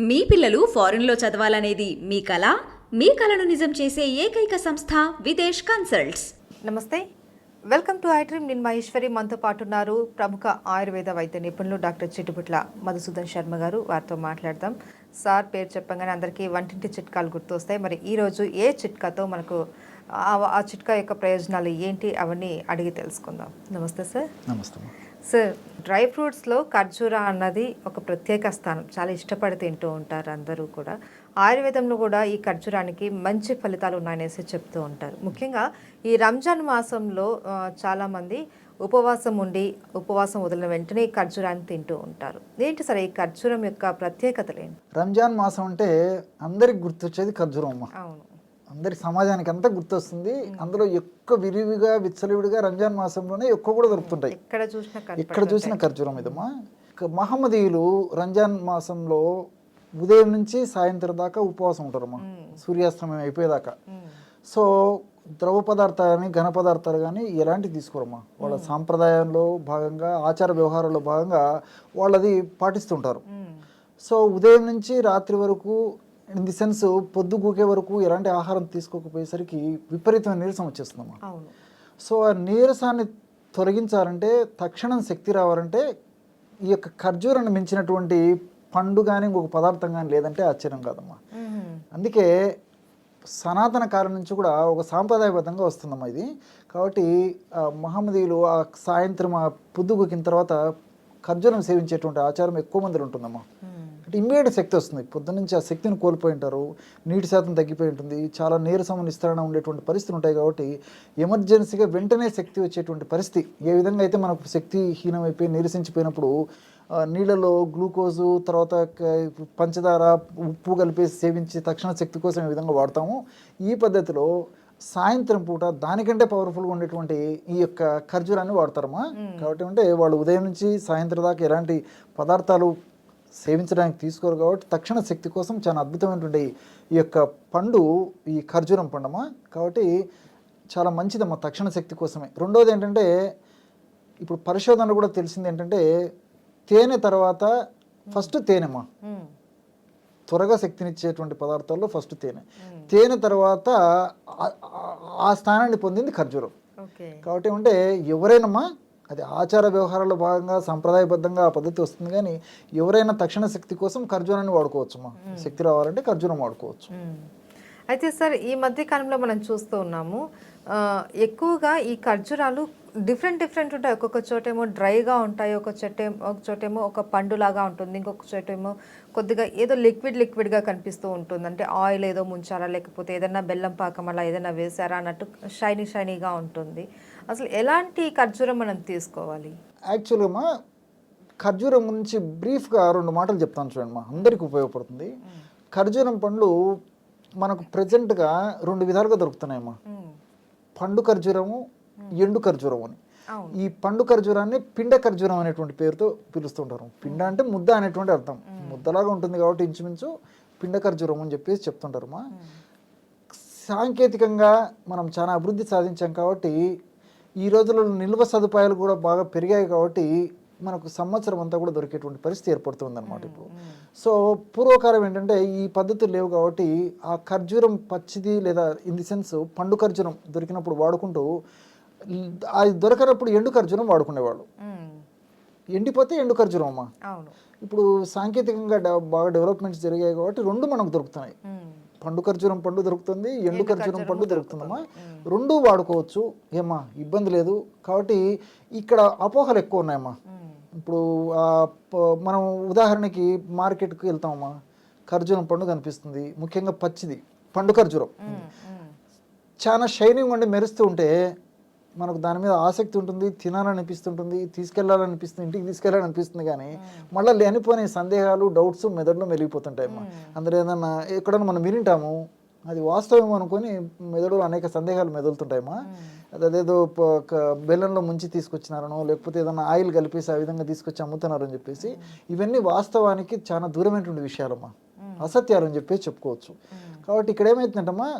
మీ పిల్లలు ఫారెన్లో చదవాలనేది మీ కల? మీ కలను నిజం చేసే ఏకైక సంస్థ విదేశ్ కన్సల్ట్స్. నమస్తే, వెల్కమ్ టు ఐ డ్రీమ్. నేను మహేశ్వరి. మనతో పాటు ఉన్నారు ప్రముఖ ఆయుర్వేద వైద్య నిపుణులు డాక్టర్ చిట్టుపుట్ల మధుసూదన్ శర్మ గారు. వారితో మాట్లాడదాం. సార్ పేరు చెప్పగానే అందరికీ వంటింటి చిట్కాలు గుర్తొస్తాయి. మరి ఈరోజు ఏ చిట్కాతో మనకు ఆ చిట్కా యొక్క ప్రయోజనాలు ఏంటి అవన్నీ అడిగి తెలుసుకుందాం. నమస్తే సార్. నమస్తే సార్, డ్రై ఫ్రూట్స్లో ఖర్జూరా అన్నది ఒక ప్రత్యేక స్థానం. చాలా ఇష్టపడి తింటూ ఉంటారు అందరూ కూడా. ఆయుర్వేదంలో కూడా ఈ ఖర్జూరానికి మంచి ఫలితాలు ఉన్నాయనేసి చెప్తూ ఉంటారు. ముఖ్యంగా ఈ రంజాన్ మాసంలో చాలామంది ఉపవాసం వదిలిన వెంటనే ఈ ఖర్జూరాన్ని తింటూ ఉంటారు. ఏంటి సార్ ఈ ఖర్జూరం యొక్క ప్రత్యేకతలు ఏంటి? రంజాన్ మాసం అంటే అందరికి గుర్తొచ్చేది ఖర్జూరం అమ్మ. అవును, అందరి సమాజానికి అంతా గుర్తొస్తుంది. అందులో ఎక్కువ విరివిగా విచ్చలవిడిగా రంజాన్ మాసంలోనే ఎక్కువ కూడా దొరుకుతుంటాయి. ఎక్కడ చూసిన ఖర్జూరం ఇదమ్మా. మహమ్మదీయులు రంజాన్ మాసంలో ఉదయం నుంచి సాయంత్రం దాకా ఉపవాసం ఉంటారమ్మా, సూర్యాస్తమయం అయిపోయేదాకా. సో ద్రవ పదార్థాలు కానీ ఘన పదార్థాలు కానీ ఎలాంటివి తీసుకోరమ్మా. వాళ్ళ సాంప్రదాయంలో భాగంగా, ఆచార వ్యవహారంలో భాగంగా వాళ్ళది పాటిస్తుంటారు. సో ఉదయం నుంచి రాత్రి వరకు, ఇన్ ది సెన్స్ పొద్దు గూకే వరకు ఎలాంటి ఆహారం తీసుకోకపోయేసరికి విపరీతమైన నీరసం వచ్చేస్తుందమ్మా. సో ఆ నీరసాన్ని తొలగించాలంటే, తక్షణం శక్తి రావాలంటే ఈ యొక్క ఖర్జూరాన్ని మించినటువంటి పండు కానీ ఇంకొక పదార్థం కానీ లేదంటే ఆశ్చర్యం కాదమ్మా. అందుకే సనాతన కాలం నుంచి కూడా ఒక సాంప్రదాయబద్ధంగా వస్తుందమ్మా ఇది. కాబట్టి మహమ్మదీయులు ఆ సాయంత్రం ఆ పొద్దు గూకిన తర్వాత ఖర్జూరం సేవించేటువంటి ఆచారం ఎక్కువ మందిలో ఉంటుందమ్మా. అంటే ఇమ్మీడియట్ శక్తి వస్తుంది. పొద్దున్నుంచి ఆ శక్తిని కోల్పోయి ఉంటారు, నీటి శాతం తగ్గిపోయి ఉంటుంది, చాలా నీరసం నిస్తరణ ఉండేటువంటి పరిస్థితులు ఉంటాయి. కాబట్టి ఎమర్జెన్సీగా వెంటనే శక్తి వచ్చేటువంటి పరిస్థితి. ఏ విధంగా అయితే మనకు శక్తిహీనమైపోయి నీరసించిపోయినప్పుడు నీళ్ళలో గ్లూకోజు, తర్వాత పంచదార, ఉప్పు కలిపి సేవించి తక్షణ శక్తి కోసం ఈ విధంగా వాడతాము. ఈ పద్ధతిలో సాయంత్రం పూట దానికంటే పవర్ఫుల్గా ఉండేటువంటి ఈ యొక్క ఖర్జూరాన్ని వాడతారమ్మా. కాబట్టి అంటే వాళ్ళు ఉదయం నుంచి సాయంత్రం దాకా ఎలాంటి పదార్థాలు సేవించడానికి తీసుకోరు. కాబట్టి తక్షణ శక్తి కోసం చాలా అద్భుతమైనటువంటి ఈ యొక్క పండు ఈ ఖర్జూరం పండమ్మా. కాబట్టి చాలా మంచిదమ్మా తక్షణ శక్తి కోసమే. రెండోది ఏంటంటే, ఇప్పుడు పరిశోధనలు కూడా తెలిసింది ఏంటంటే, తేనె తర్వాత ఫస్ట్ తేనెమ్మా. త్వరగా శక్తినిచ్చేటువంటి పదార్థాల్లో ఫస్ట్ తేనె. తేనె తర్వాత ఆ స్థానాన్ని పొందింది ఖర్జూరం. కాబట్టి అంటే ఎవరైనామా, అది ఆచార వ్యవహారాల్లో భాగంగా సంప్రదాయబద్ధంగా ఆ పద్ధతి వస్తుంది. కానీ ఎవరైనా తక్షణ శక్తి కోసం ఖర్జూరాన్ని వాడుకోవచ్చమ్మా. శక్తి రావాలంటే ఖర్జూరం వాడుకోవచ్చు. అయితే సార్, ఈ మధ్య కాలంలో మనం చూస్తూ ఉన్నాము, ఎక్కువగా ఈ ఖర్జూరాలు డిఫరెంట్ ఉంటాయి. ఒక్కొక్క చోటేమో డ్రైగా ఉంటాయి, ఒక చోటేమో ఒక పండులాగా ఉంటుంది, ఇంకొక చోటేమో కొద్దిగా ఏదో లిక్విడ్గా కనిపిస్తూ ఉంటుంది. అంటే ఆయిల్ ఏదో ముంచారా, లేకపోతే ఏదైనా బెల్లం పాకం అలా ఏదైనా వేసారా అన్నట్టు షైనీగా ఉంటుంది. అసలు ఎలాంటి ఖర్జూరం మనం తీసుకోవాలి? యాక్చువల్గా ఖర్జూరం గురించి బ్రీఫ్గా 2 మాటలు చెప్తాను చూడండి, అందరికీ ఉపయోగపడుతుంది. ఖర్జూరం పండ్లు మనకు ప్రజెంట్గా 2 విధాలుగా దొరుకుతున్నాయమ్మా. పండు ఖర్జూరము, ఎండు ఖర్జూరం అని. ఈ పండు ఖర్జూరాన్ని పిండ ఖర్జూరం అనేటువంటి పేరుతో పిలుస్తుంటారు. పిండ అంటే ముద్ద అనేటువంటి అర్థం, ముద్దలాగా ఉంటుంది కాబట్టి ఇంచుమించు పిండ ఖర్జూరం అని చెప్పేసి చెప్తుంటారమ్మా. సాంకేతికంగా మనం చాలా అభివృద్ధి సాధించాం కాబట్టి ఈ రోజుల్లో నిల్వ సదుపాయాలు కూడా బాగా పెరిగాయి కాబట్టి మనకు సంవత్సరం అంతా కూడా దొరికేటువంటి పరిస్థితి ఏర్పడుతుంది అనమాట ఇప్పుడు. సో పూర్వకాలం ఏంటంటే ఈ పద్ధతులు లేవు కాబట్టి ఆ ఖర్జూరం పచ్చిది లేదా ఇన్ ది సెన్స్ పండు ఖర్జూరం దొరికినప్పుడు వాడుకుంటూ, అది దొరకనప్పుడు ఎండు ఖర్జూరం వాడుకునేవాళ్ళు. ఎండిపోతే ఎండు ఖర్జూరం అమ్మా. ఇప్పుడు సాంకేతికంగా బాగా డెవలప్మెంట్స్ జరిగాయి కాబట్టి 2 మనకు దొరుకుతున్నాయి. పండు ఖర్జూరం పండు దొరుకుతుంది, ఎండు ఖర్జూరం పండు దొరుకుతుందమ్మా. 2 వాడుకోవచ్చు, ఏమ్మా ఇబ్బంది లేదు. కాబట్టి ఇక్కడ అపోహలు ఎక్కువ ఉన్నాయమ్మా. ఇప్పుడు మనం ఉదాహరణకి మార్కెట్కి వెళ్తామమ్మా, ఖర్జూరం పండు కనిపిస్తుంది, ముఖ్యంగా పచ్చిది పండు ఖర్జూరం చాలా షైనింగ్ ఉండి మెరుస్తూ ఉంటే మనకు దాని మీద ఆసక్తి ఉంటుంది, తినాలనిపిస్తుంటుంది, తీసుకెళ్లాలనిపిస్తుంది, ఇంటికి తీసుకెళ్లాలనిపిస్తుంది. కానీ మళ్ళీ లేనిపోయిన సందేహాలు, డౌట్స్ మెదడులో మెలిగిపోతుంటాయమ్మా. అందులో ఏదన్నా ఎక్కడన్నా మనం వినింటాము, అది వాస్తవం అనుకొని మెదడులో అనేక సందేహాలు మెదులుతుంటాయమ్మా. అదేదో బెల్లంలో ముంచి తీసుకొచ్చినారనో, లేకపోతే ఏదైనా ఆయిల్ కలిపేసి ఆ విధంగా తీసుకొచ్చి అమ్ముతున్నారని చెప్పేసి, ఇవన్నీ వాస్తవానికి చాలా దూరమైనటువంటి విషయాలమ్మా, అసత్యాలు అని చెప్పేసి చెప్పుకోవచ్చు. కాబట్టి ఇక్కడ ఏమైతుందంటమ్మా,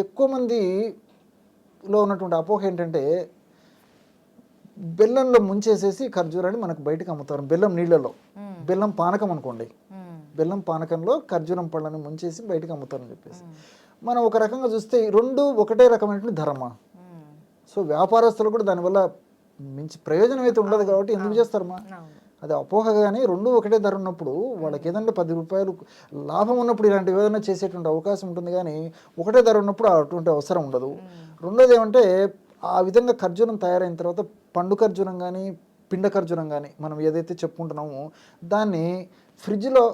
ఎక్కువ మందిలో ఉన్నటువంటి అపోహ ఏంటంటే బెల్లంలో ముంచేసేసి ఖర్జూరాన్ని మనకు బయటకు అమ్ముతారు, బెల్లం నీళ్ళలో. బెల్లం పానకం అనుకోండి, బెల్లం పానకంలో ఖర్జూరం పళ్ళని ముంచేసి బయటకు అమ్ముతారని చెప్పేసి. మనం ఒక రకంగా చూస్తే రెండు ఒకటే రకమైనటువంటి ధరమా. సో వ్యాపారస్తులు కూడా దానివల్ల మించి ప్రయోజనం అయితే ఉండదు కాబట్టి ఎందుకు చేస్తారమ్మా, అది అపోహ. కానీ రెండు ఒకటే ధర ఉన్నప్పుడు వాళ్ళకి ఏదంటే 10 రూపాయలు లాభం ఉన్నప్పుడు ఇలాంటివి ఏదైనా చేసేటువంటి అవకాశం ఉంటుంది, కానీ ఒకటే ధర ఉన్నప్పుడు అటువంటి అవసరం ఉండదు. రెండోది ఏమంటే ఆ విధంగా ఖర్జూరం తయారైన తర్వాత పండు ఖర్జూరం కానీ పిండ ఖర్జూరం కానీ మనం ఏదైతే చెప్పుకుంటున్నామో దాన్ని ఫ్రిడ్జ్లో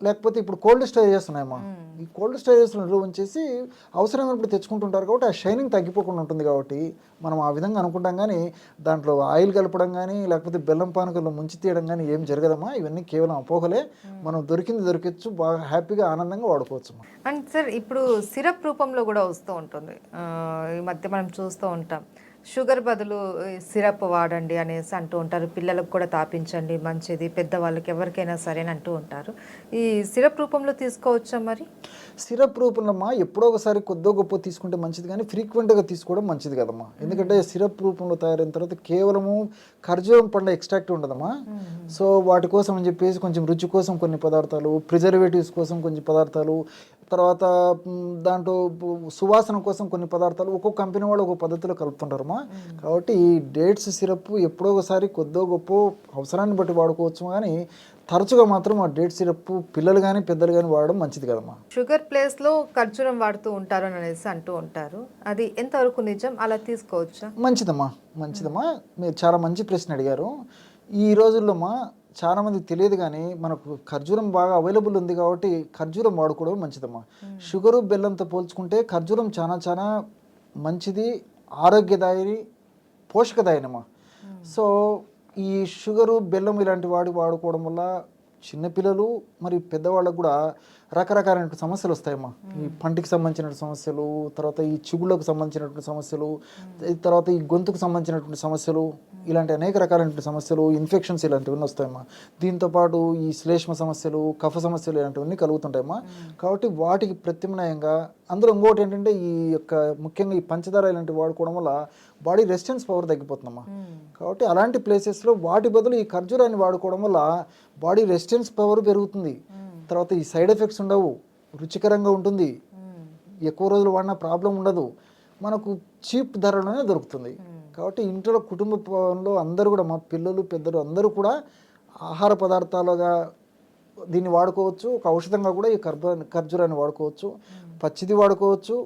లేకపోతే ఇప్పుడు కోల్డ్ స్టోరేజెస్ ఉన్నాయమ్మా, ఈ కోల్డ్ స్టోరేజెస్లో నిల్వ ఉంచేసి అవసరమైనప్పుడు తెచ్చుకుంటుంటారు కాబట్టి ఆ షైనింగ్ తగ్గిపోకుండా ఉంటుంది. కాబట్టి మనం ఆ విధంగా అనుకుంటాం, కానీ దాంట్లో ఆయిల్ కలపడం కానీ లేకపోతే బెల్లం పానకంలో ముంచి తీయడం కానీ ఏం జరగదమ్మా. ఇవన్నీ కేవలం అపోహలే. మనం దొరికింది దొరకచ్చు, బాగా హ్యాపీగా ఆనందంగా వాడుకోవచ్చు. అండ్ సార్ ఇప్పుడు సిరప్ రూపంలో కూడా వస్తూ ఉంటుంది, ఈ మధ్య మనం చూస్తూ ఉంటాం. షుగర్ బదులు సిరప్ వాడండి అనేసి అంటూ ఉంటారు, పిల్లలకు కూడా తాపించండి మంచిది, పెద్దవాళ్ళకి ఎవరికైనా సరే అని అంటూ ఉంటారు. ఈ సిరప్ రూపంలో తీసుకోవచ్చా మరి? సిరప్ రూపంలో ఎప్పుడో ఒకసారి కొద్దో గొప్ప తీసుకుంటే మంచిది, కానీ ఫ్రీక్వెంట్గా తీసుకోవడం మంచిది కదమ్మా. ఎందుకంటే సిరప్ రూపంలో తయారైన తర్వాత కేవలము ఖర్జూరం పండ్ల ఎక్స్ట్రాక్ట్ ఉండదమ్మా. సో వాటి కోసం అని చెప్పేసి కొంచెం రుచి కోసం కొన్ని పదార్థాలు, ప్రిజర్వేటివ్స్ కోసం కొన్ని పదార్థాలు, తర్వాత దాంట్లో సువాసన కోసం కొన్ని పదార్థాలు ఒక్కొక్క కంపెనీ వాళ్ళు ఒక్కొక్క పద్ధతిలో కలుపుతుంటారమ్మా. కాబట్టి ఈ డేట్స్ సిరప్ ఎప్పుడో ఒకసారి కొద్దో గొప్ప అవసరాన్ని బట్టి వాడుకోవచ్చు, కానీ తరచుగా మాత్రం ఆ డేట్ సిరప్ పిల్లలు కానీ పెద్దలు కానీ వాడడం మంచిది కదమ్మా. షుగర్ ప్లేస్లో ఖర్జూరం వాడుతూ ఉంటారు అనేసి అంటూ ఉంటారు, అది ఎంతవరకు నిజం? అలా తీసుకోవచ్చా? మంచిదమ్మా, మంచిదమ్మా. మీరు చాలా మంచి ప్రశ్న అడిగారు. ఈ రోజుల్లో చాలామందికి తెలియదు, కానీ మనకు ఖర్జూరం బాగా అవైలబుల్ ఉంది కాబట్టి ఖర్జూరం వాడుకోవడం మంచిదమ్మా. షుగరు బెల్లంతో పోల్చుకుంటే ఖర్జూరం చాలా చాలా మంచిది, ఆరోగ్యదాయని, పోషకదాయనమ్మా. సో ఈ షుగరు బెల్లం ఇలాంటి వాడుకోవడం వల్ల చిన్నపిల్లలు మరి పెద్దవాళ్ళకు కూడా రకరకాలైన సమస్యలు వస్తాయమ్మా. ఈ పంటికి సంబంధించినటువంటి సమస్యలు, తర్వాత ఈ చిగుళ్ళకు సంబంధించినటువంటి సమస్యలు, తర్వాత ఈ గొంతుకు సంబంధించినటువంటి సమస్యలు, ఇలాంటి అనేక రకాలైనటువంటి సమస్యలు, ఇన్ఫెక్షన్స్ ఇలాంటివన్నీ వస్తాయమ్మా. దీంతోపాటు ఈ శ్లేష్మ సమస్యలు, కఫ సమస్యలు ఇలాంటివన్నీ కలుగుతుంటాయమ్మా. కాబట్టి వాటికి ప్రత్యామ్నాయంగా అందులో ఇంకోటి ఏంటంటే ఈ యొక్క ముఖ్యంగా ఈ పంచదార ఇలాంటివి వాడుకోవడం వల్ల బాడీ రెసిస్టెన్స్ పవర్ తగ్గిపోతుందమ్మా. కాబట్టి అలాంటి ప్లేసెస్లో వాటి బదులు ఈ ఖర్జూరాన్ని వాడుకోవడం వల్ల బాడీ రెసిస్టెన్స్ పవర్ పెరుగుతుంది. తర్వాత ఈ సైడ్ ఎఫెక్ట్స్ ఉండవు, రుచికరంగా ఉంటుంది, ఎక్కువ రోజులు వాడినా ప్రాబ్లం ఉండదు, మనకు చీప్ ధరలోనే దొరుకుతుంది. కాబట్టి ఇంట్లో కుటుంబంలో అందరూ కూడా మా పిల్లలు పెద్దలు అందరూ కూడా ఆహార పదార్థాలుగా దీన్ని వాడుకోవచ్చు. ఒక ఔషధంగా కూడా ఈ ఖర్జూరాన్ని వాడుకోవచ్చు, పచ్చిది వాడుకోవచ్చు,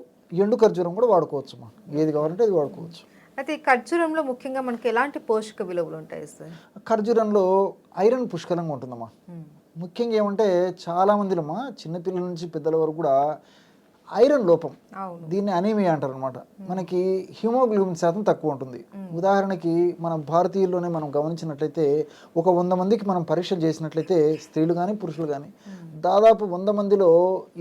ఎండు ఖర్జూరం కూడా వాడుకోవచ్చు. ఏది కావాలంటే అది వాడుకోవచ్చు. అయితే ఈ ఖర్జూరంలో ముఖ్యంగా మనకి ఎలాంటి పోషక విలువలు ఉంటాయి సార్? ఖర్జూరంలో ఐరన్ పుష్కలంగా ఉంటుందమ్మా. ముఖ్యంగా ఏమంటే చాలామందిలో చిన్నపిల్లల నుంచి పెద్దల వరకు కూడా ఐరన్ లోపం, దీన్ని అనీమియా అంటారు అనమాట. మనకి హిమోగ్లోబిన్ శాతం తక్కువ ఉంటుంది. ఉదాహరణకి మన భారతీయుల్లోనే మనం గమనించినట్లయితే ఒక 100 మందికి మనం పరీక్షలు చేసినట్లయితే స్త్రీలు కానీ పురుషులు కానీ దాదాపు 100 మందిలో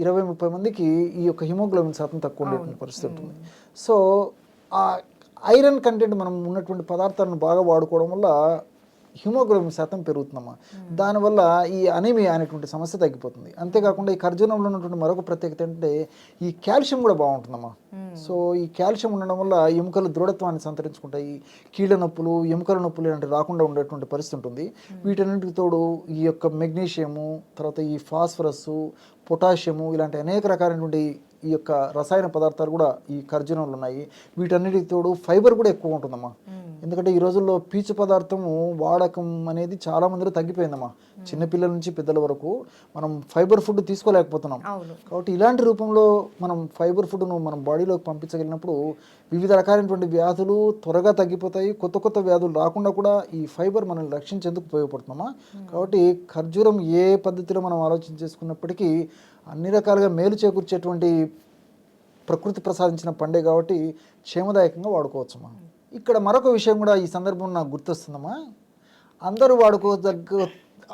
20-30 మందికి ఈ యొక్క హిమోగ్లోబిన్ శాతం తక్కువ ఉండేటువంటి పరిస్థితి ఉంటుంది. సో ఆ ఐరన్ కంటెంట్ మనం ఉన్నటువంటి పదార్థాలను బాగా వాడుకోవడం వల్ల హిమోగ్లోబిన్ శాతం పెరుగుతుందమ్మా. దానివల్ల ఈ అనీమియా అనేటువంటి సమస్య తగ్గిపోతుంది. అంతేకాకుండా ఈ ఖర్జూరంలో ఉన్నటువంటి మరొక ప్రత్యేకత ఏంటంటే ఈ కాల్షియం కూడా బాగుంటుందమ్మా. సో ఈ కాల్షియం ఉండడం వల్ల ఎముకలు దృఢత్వాన్ని సంతరించుకుంటాయి, కీళ్ళ నొప్పులు, ఎముకల నొప్పులు ఇలాంటివి రాకుండా ఉండేటువంటి పరిస్థితి ఉంటుంది. వీటన్నిటికి తోడు ఈ యొక్క మెగ్నీషియము, తర్వాత ఈ ఫాస్ఫరస్, పొటాషియము ఇలాంటి అనేక రకాలైనటువంటి ఈ యొక్క రసాయన పదార్థాలు కూడా ఈ ఖర్జూరంలో ఉన్నాయి. వీటన్నిటికి తోడు ఫైబర్ కూడా ఎక్కువ ఉంటుందమ్మా. ఎందుకంటే ఈ రోజుల్లో పీచు పదార్థము వాడకం అనేది చాలా మందిలో తగ్గిపోయిందమ్మా. చిన్నపిల్లల నుంచి పెద్దల వరకు మనం ఫైబర్ ఫుడ్ తీసుకోలేకపోతున్నాం. కాబట్టి ఇలాంటి రూపంలో మనం ఫైబర్ ఫుడ్ను మనం బాడీలోకి పంపించగలిగినప్పుడు వివిధ రకాలైనటువంటి వ్యాధులు త్వరగా తగ్గిపోతాయి, కొత్త కొత్త వ్యాధులు రాకుండా కూడా ఈ ఫైబర్ మనల్ని రక్షించేందుకు ఉపయోగపడుతుందమ్మా. కాబట్టి ఖర్జూరం ఏ పద్ధతిలో మనం ఆలోచన చేసుకున్నప్పటికీ అన్ని రకాలుగా మేలు చేకూర్చేటువంటి ప్రకృతి ప్రసాదించిన పండే కాబట్టి క్షేమదాయకంగా వాడుకోవచ్చమ్మా. ఇక్కడ మరొక విషయం కూడా ఈ సందర్భం నాకు గుర్తొస్తుందమ్మా. అందరూ వాడుకోదగ్గ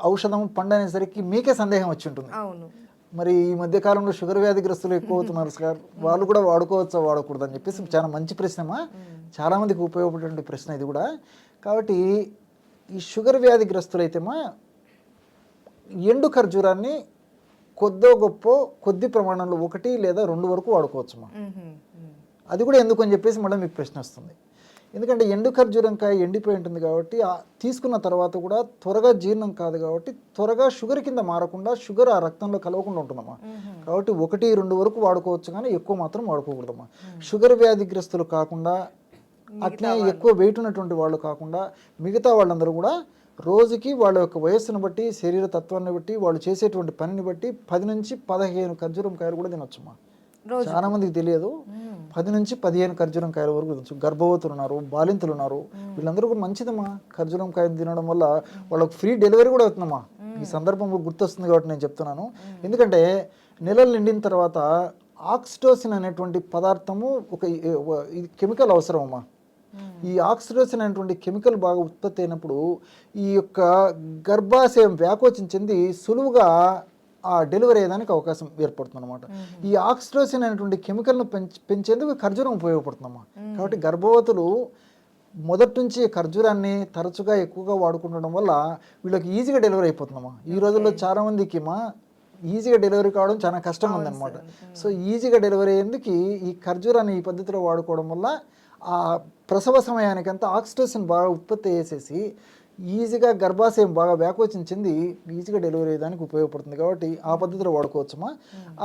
ఔషధం పండు అనేసరికి మీకే సందేహం వచ్చి ఉంటుంది. మరి ఈ మధ్య కాలంలో షుగర్ వ్యాధిగ్రస్తులు ఎక్కువ అవుతున్నారు సార్, వాళ్ళు కూడా వాడుకోవచ్చా వాడకూడదు అని చెప్పేసి చాలా మంచి ప్రశ్నమా, చాలామందికి ఉపయోగపడే ప్రశ్న ఇది కూడా. కాబట్టి ఈ షుగర్ వ్యాధిగ్రస్తులైతేమా ఎండు ఖర్జూరాన్ని కొద్దో గొప్ప కొద్ది ప్రమాణంలో 1 లేదా 2 వరకు వాడుకోవచ్చుమా. అది కూడా ఎందుకు అని చెప్పేసి మళ్ళీ మీకు ప్రశ్న వస్తుంది. ఎందుకంటే ఎండు ఖర్జూరంకాయ ఎండిపోయి ఉంటుంది కాబట్టి తీసుకున్న తర్వాత కూడా త్వరగా జీర్ణం కాదు కాబట్టి త్వరగా షుగర్ కింద మారకుండా షుగర్ ఆ రక్తంలో కలవకుండా ఉంటుందమ్మా. కాబట్టి 1-2 వరకు వాడుకోవచ్చు కానీ ఎక్కువ మాత్రం వాడుకోకూడదమ్మా. షుగర్ వ్యాధిగ్రస్తులు కాకుండా అట్లే ఎక్కువ వెయిట్ ఉన్నటువంటి వాళ్ళు కాకుండా మిగతా వాళ్ళందరూ కూడా రోజుకి వాళ్ళ యొక్క వయస్సును బట్టి శరీర తత్వాన్ని బట్టి వాళ్ళు చేసేటువంటి పనిని బట్టి 10-15 ఖర్జూరం కాయలు కూడా తినొచ్చమ్మా. చాలా మందికి తెలియదు. 10-15 ఖర్జూరం కాయల వరకు తినొచ్చు. గర్భవతులు ఉన్నారు, బాలింతలు ఉన్నారు, వీళ్ళందరూ కూడా మంచిదమ్మా. ఖర్జూరం కాయలు తినడం వల్ల వాళ్ళకి ఫ్రీ డెలివరీ కూడా అవుతుందమ్మా. ఈ సందర్భంలో గుర్తొస్తుంది కాబట్టి నేను చెప్తున్నాను. ఎందుకంటే నెలలు నిండిన తర్వాత ఆక్సిటోసిన్ అనేటువంటి పదార్థము ఇది కెమికల్ అవసరం అమ్మా. ఈ ఆక్సిటోసిన్ అనేటువంటి కెమికల్ బాగా ఉత్పత్తి అయినప్పుడు ఈ యొక్క గర్భాశయం వ్యాకోచం చెంది సులువుగా ఆ డెలివరీ అయ్యేదానికి అవకాశం ఏర్పడుతుంది అనమాట. ఈ ఆక్సిటోసిన్ అనేటువంటి కెమికల్ను పెంచేందుకు ఖర్జూరం ఉపయోగపడుతుందమ్మా. కాబట్టి గర్భవతులు మొదటి నుంచి ఖర్జూరాన్ని తరచుగా ఎక్కువగా వాడుకుంటడం వల్ల వీళ్ళకి ఈజీగా డెలివరీ అయిపోతుందమ్మా. ఈ రోజుల్లో చాలా మందికి ఈజీగా డెలివరీ కావడం చాలా కష్టంగా ఉందన్నమాట. సో ఈజీగా డెలివరీ అయ్యేందుకు ఈ ఖర్జూరాన్ని ఈ పద్ధతిలో వాడుకోవడం వల్ల ఆ ప్రసవ సమయానికంతా ఆక్సిటోసిన్ బాగా ఉత్పత్తి చేసేసి ఈజీగా గర్భాశయం బాగా వ్యాకోచం చెంది ఈజీగా డెలివరీ అయ్యేదానికి ఉపయోగపడుతుంది. కాబట్టి ఆ పద్ధతిలో వాడుకోవచ్చమ్మా.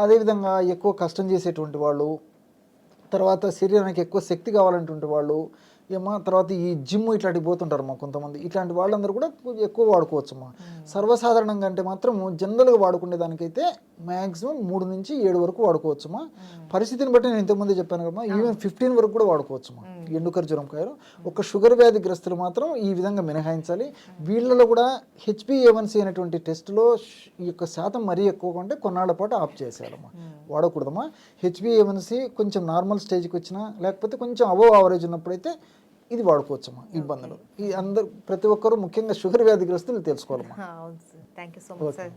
అదేవిధంగా ఎక్కువ కష్టం చేసేటువంటి వాళ్ళు, తర్వాత శరీరానికి ఎక్కువ శక్తి కావాలనేటువంటి వాళ్ళు తర్వాత ఈ జిమ్ ఇట్లాంటివి పోతుంటారమ్మా కొంతమంది. ఇట్లాంటి వాళ్ళందరూ కూడా ఎక్కువ వాడుకోవచ్చమ్మా. సర్వసాధారణంగా అంటే మాత్రం జనరల్గా వాడుకునే దానికైతే మ్యాక్సిమం 3-7 వరకు వాడుకోవచ్చమ్మా. పరిస్థితిని బట్టి నేను ఇంతకుముందే చెప్పాను కదమ్మా, ఈవెన్ 15 వరకు కూడా వాడుకోవచ్చమ్మా ఎండు ఖర్జూరం కాయలు. ఒక షుగర్ వ్యాధి గ్రస్తులు మాత్రం ఈ విధంగా మినహాయించాలి. వీళ్ళలో కూడా HbA1c అనేటువంటి టెస్ట్లో ఈ యొక్క శాతం మరీ ఎక్కువగా ఉంటే కొన్నాళ్ల పాటు ఆఫ్ చేసేయాలమ్మా, వాడకూడదమ్మా. HbA1c కొంచెం నార్మల్ స్టేజ్కి వచ్చినా లేకపోతే కొంచెం అబోవ్ యావరేజ్ ఉన్నప్పుడైతే ఇది వాడుకోవచ్చమ్మా. ఇబ్బందులు ఈ అందరూ ప్రతి ఒక్కరూ ముఖ్యంగా షుగర్ వ్యాధిగ్రస్తులు తెలుసుకోవాలమ్మా. Thank you so much sir.